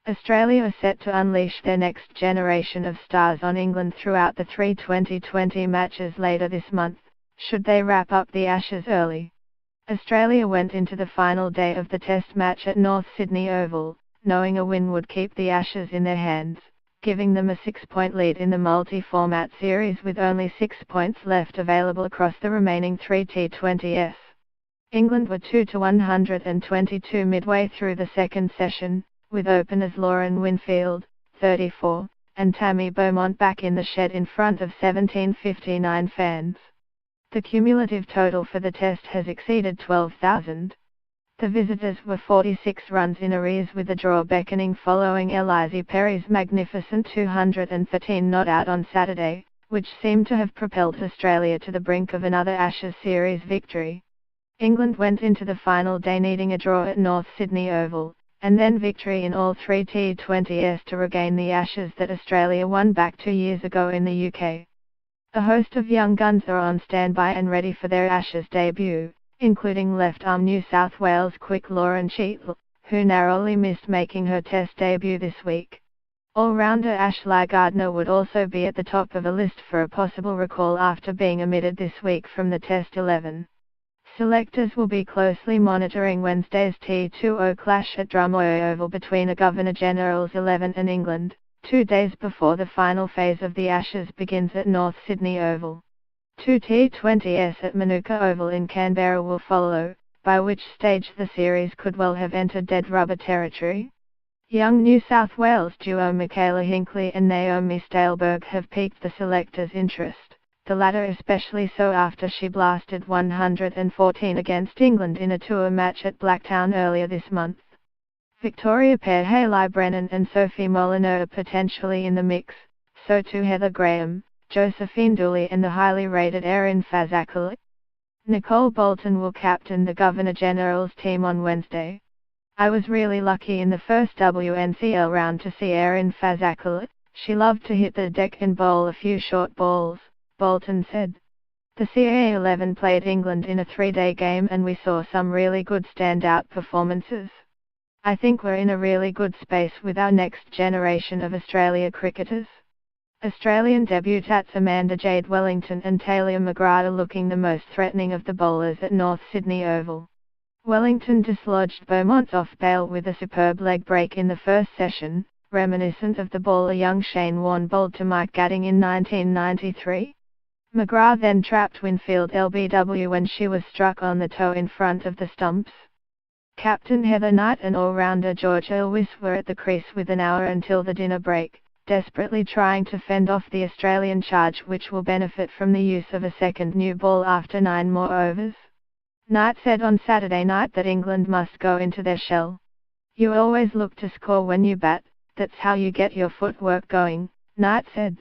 Australia are set to unleash their next generation of stars on England throughout the three T20 matches later this month, should they wrap up the Ashes early. Australia went into the final day of the Test match at North Sydney Oval, knowing a win would keep the Ashes in their hands, giving them a 6-point lead in the multi-format series with only 6 points left available across the remaining three T20s. England were 2-122 midway through the second session, with openers Lauren Winfield, 34, and Tammy Beaumont back in the shed in front of 1759 fans. The cumulative total for the Test has exceeded 12,000. The visitors were 46 runs in arrears with a draw beckoning following Elise Perry's magnificent 213 not out on Saturday, which seemed to have propelled Australia to the brink of another Ashes series victory. England went into the final day needing a draw at North Sydney Oval, and then victory in all three T20s to regain the Ashes that Australia won back 2 years ago in the UK. A host of young guns are on standby and ready for their Ashes debut, including left-arm New South Wales quick Lauren Cheadle, who narrowly missed making her Test debut this week. All-rounder Ashley Gardner would also be at the top of a list for a possible recall after being omitted this week from the Test 11. Selectors will be closely monitoring Wednesday's T20 clash at Drummoy Oval between the Governor-General's 11 and England, 2 days before the final phase of the Ashes begins at North Sydney Oval. 2 T20s at Manuka Oval in Canberra will follow, by which stage the series could well have entered dead rubber territory. Young New South Wales duo Michaela Hinkley and Naomi Staleberg have piqued the selectors' interest, the latter especially so after she blasted 114 against England in a tour match at Blacktown earlier this month. Victoria pair Hayley Brennan and Sophie Molyneux are potentially in the mix, so too Heather Graham, Josephine Dooley and the highly rated Erin Fazakali. Nicole Bolton will captain the Governor-General's team on Wednesday. I was really lucky in the first WNCL round to see Erin Fazakali. She loved to hit the deck and bowl a few short balls, Bolton said. The CA11 played England in a 3-day game and we saw some really good standout performances. I think we're in a really good space with our next generation of Australia cricketers. Australian debutantes Amanda Jade Wellington and Taylor McGrath are looking the most threatening of the bowlers at North Sydney Oval. Wellington dislodged Beaumont off bail with a superb leg break in the first session, reminiscent of the bowler young Shane Warne bowled to Mike Gatting in 1993. McGrath then trapped Winfield LBW when she was struck on the toe in front of the stumps. Captain Heather Knight and all-rounder George Elwys were at the crease with an hour until the dinner break, desperately trying to fend off the Australian charge which will benefit from the use of a second new ball after 9 more overs. Knight said on Saturday night that England must go into their shell. "You always look to score when you bat, that's how you get your footwork going," Knight said.